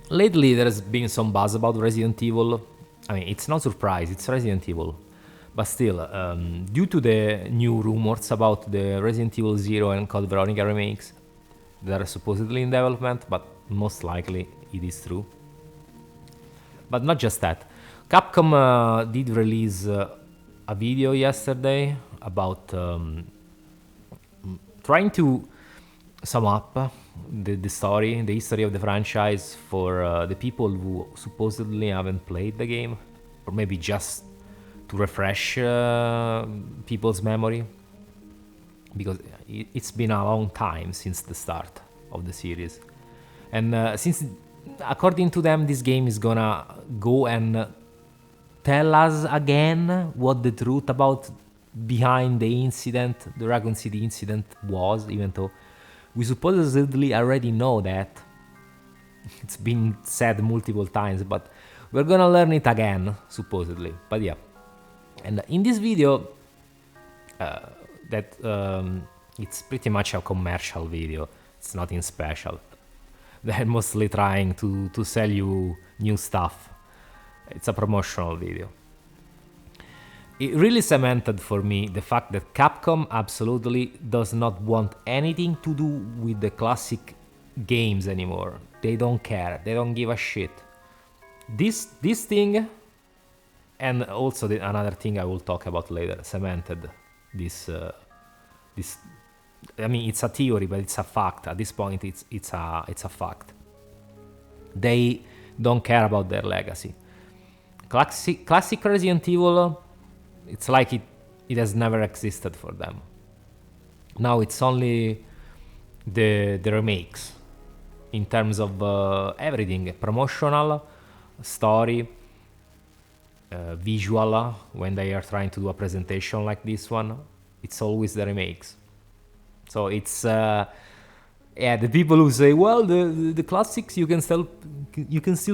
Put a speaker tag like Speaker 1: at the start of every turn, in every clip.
Speaker 1: Lately, there's been some buzz about Resident Evil. I mean, it's no surprise, it's Resident Evil. But still, due to the new rumors about the Resident Evil 0 and Code Veronica remakes that are supposedly in development, but most likely it is true. But not just that. Capcom did release a video yesterday about trying to sum up the story, the history of the franchise for the people who supposedly haven't played the game, or maybe just to refresh people's memory, because it's been a long time since the start of the series. And since, according to them, this game is gonna go and tell us again what the truth about behind the incident, the Raccoon City incident was, even though we supposedly already know that. It's been said multiple times, but we're gonna learn it again, supposedly. But yeah. And in this video, it's pretty much a commercial video. It's nothing special. They're mostly trying to sell you new stuff. It's a promotional video. It really cemented for me the fact that Capcom absolutely does not want anything to do with the classic games anymore. They don't care. They don't give a shit. This thing, and also another thing I will talk about later, cemented this. I mean, it's a theory, but it's a fact. At this point, it's a fact. They don't care about their legacy. Classic Resident Evil, it's like it has never existed for them. Now it's only the remakes in terms of everything: promotional, story, visual. When they are trying to do a presentation like this one, it's always the remakes. So it's the people who say, well, the classics you can still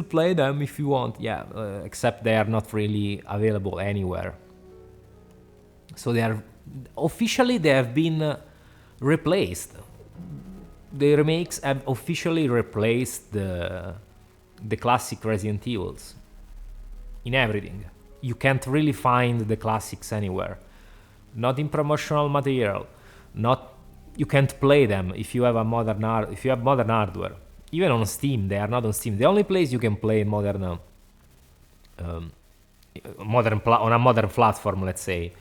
Speaker 1: play them if you want. Yeah, except they are not really available anywhere. So they have been replaced. The remakes have officially replaced the classic Resident Evils in everything. You can't really find the classics anywhere. Not in promotional material. You can't play them if you have modern hardware. Even on Steam, they are not on Steam. The only place you can play on a modern platform, let's say,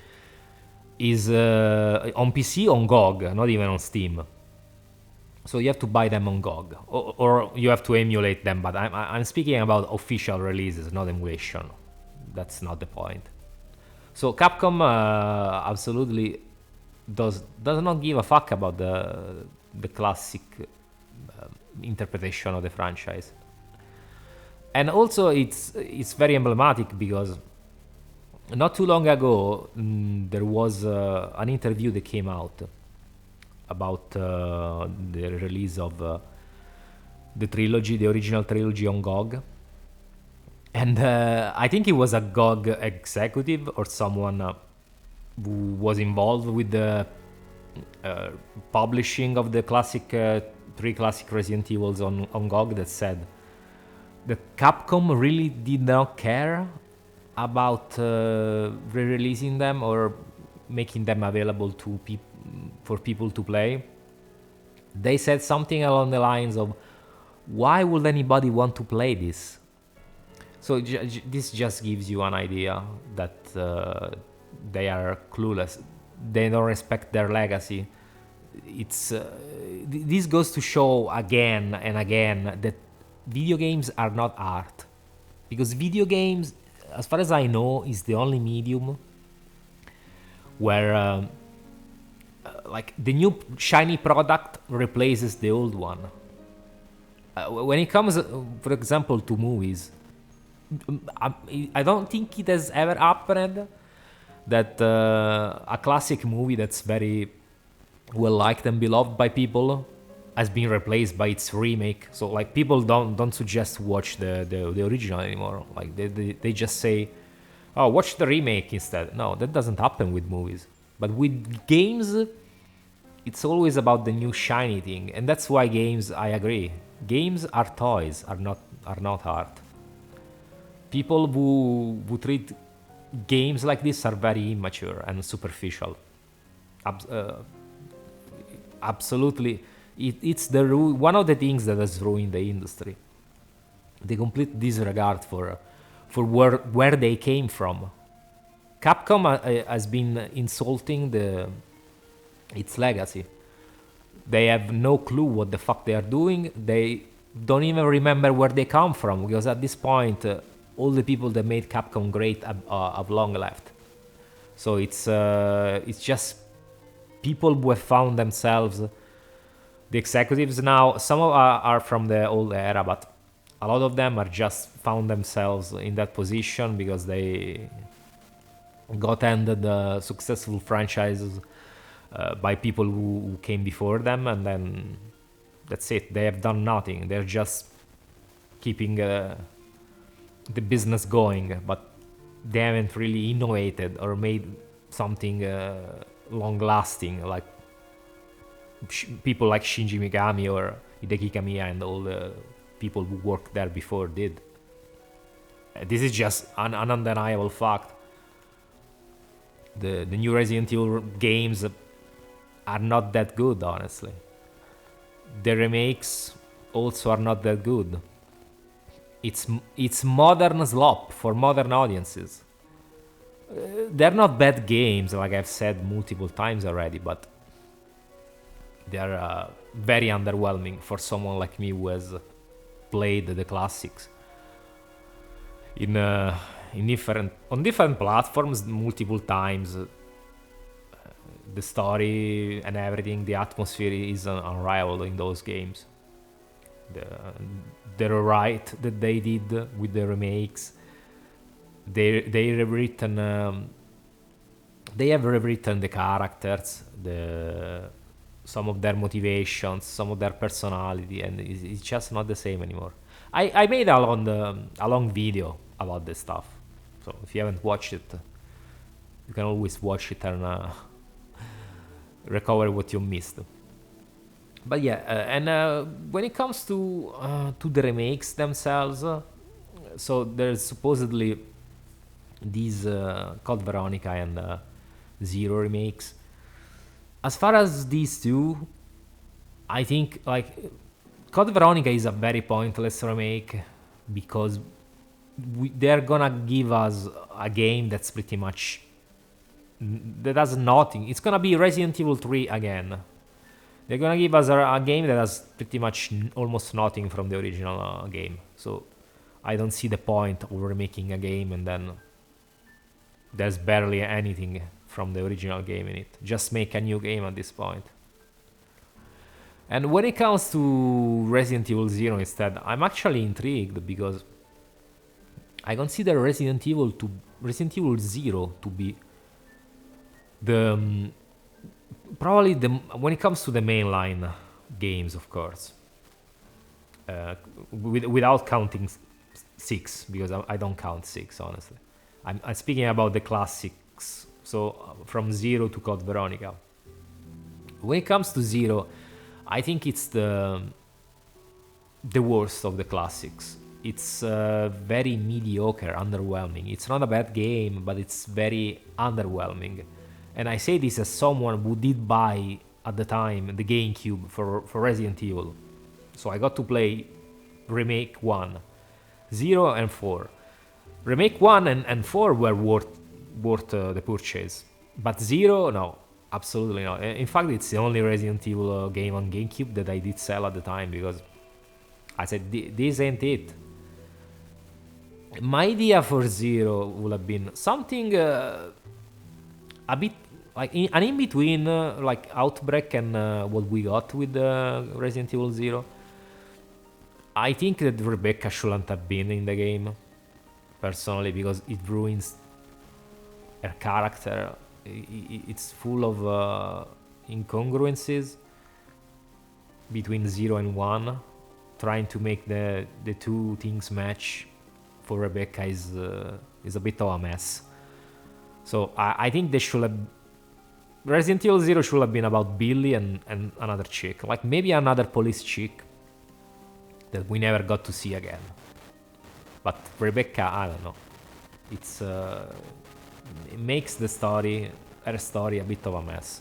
Speaker 1: is on PC, on GOG, not even on Steam. So you have to buy them on GOG, or you have to emulate them. But I'm speaking about official releases, not emulation. That's not the point. So Capcom absolutely does not give a fuck about the classic interpretation of the franchise. And also it's very emblematic because not too long ago there was an interview that came out about the release of the original trilogy on GOG. And I think it was a GOG executive or someone who was involved with the publishing of the three classic Resident Evils on GOG that said that Capcom really did not care about re-releasing them or making them available for people to play. They said something along the lines of, why would anybody want to play this? So this just gives you an idea that they are clueless. They don't respect their legacy. This goes to show again and again that video games are not art. Because video games, as far as I know, is the only medium where like the new shiny product replaces the old one. When it comes, for example, to movies, I don't think it has ever happened that a classic movie that's very well liked and beloved by people has been replaced by its remake. So like people don't suggest watch the original anymore. Like they just say, oh, watch the remake instead. No, that doesn't happen with movies. But with games, it's always about the new shiny thing. And that's why games, I agree, Games are toys, are not art. People who treat games like this are very immature and superficial. Ab- uh, Absolutely, it's one of the things that has ruined the industry. The complete disregard for where they came from. Capcom has been insulting its legacy. They have no clue what the fuck they are doing. They don't even remember where they come from, because at this point, all the people that made Capcom great have long left. So it's just people who have found themselves. The executives now, some are from the old era, but a lot of them are just found themselves in that position because they got handed successful franchises by people who came before them, and then that's it. They have done nothing. They're just keeping the business going, but they haven't really innovated or made something long-lasting like people like Shinji Mikami or Hideki Kamiya and all the people who worked there before did. This is just an undeniable fact. The new Resident Evil games are not that good, honestly. The remakes also are not that good. It's modern slop for modern audiences. They're not bad games, like I've said multiple times already, but they're very underwhelming for someone like me who has played the classics in different platforms multiple times. The story and everything, the atmosphere is unrivaled in those games. The rewrite that they did with the remakes, they rewritten they have rewritten the characters, some of their motivations, some of their personality, and it's just not the same anymore. I made a long video about this stuff, so if you haven't watched it, you can always watch it and recover what you missed. But yeah, and when it comes to the remakes themselves, so there's supposedly these Code Veronica and Zero remakes. As far as these two, I think like Code Veronica is a very pointless remake because they're gonna give us a game that's pretty much that has nothing. It's gonna be Resident Evil 3 again. They're gonna give us a game that has pretty much almost nothing from the original game. So I don't see the point of remaking a game and then there's barely anything from the original game in it. Just make a new game at this point. And when it comes to Resident Evil 0 instead, I'm actually intrigued because I consider Resident Evil 0 to be the probably the when it comes to the mainline games, of course, without counting 6, because I don't count 6 honestly. I'm speaking about the classics, so from 0 to Code Veronica. When it comes to 0, I think it's the worst of the classics. It's very mediocre, underwhelming. It's not a bad game, but it's very underwhelming. And I say this as someone who did buy at the time the GameCube for Resident Evil. So I got to play Remake 1, 0 and 4. Remake 1 and 4 were worth the purchase. But 0, no, absolutely not. In fact, it's the only Resident Evil game on GameCube that I did sell at the time because I said, this ain't it. My idea for 0 would have been something a bit like an in-between like Outbreak and what we got with Resident Evil 0. I think that Rebecca shouldn't have been in the game, personally, because it ruins her character. It's full of incongruences between 0 and 1. Trying to make the two things match for Rebecca is a bit of a mess. So I think they should have... Resident Evil 0 should have been about Billy and another chick. Like maybe another police chick. that we never got to see again. But Rebecca, I don't know. It makes her story a bit of a mess.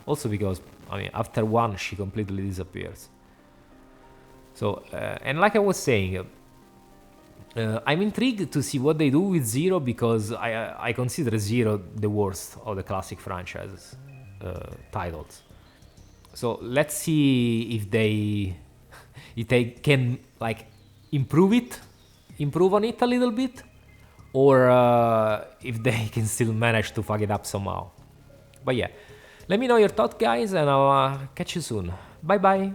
Speaker 1: Also because, I mean, after 1 she completely disappears. So, and like I was saying, I'm intrigued to see what they do with Zero, because I consider Zero the worst of the classic franchises titles. So let's see if they can like improve on it a little bit, or if they can still manage to fuck it up somehow. But yeah, let me know your thoughts, guys, and I'll catch you soon. Bye bye.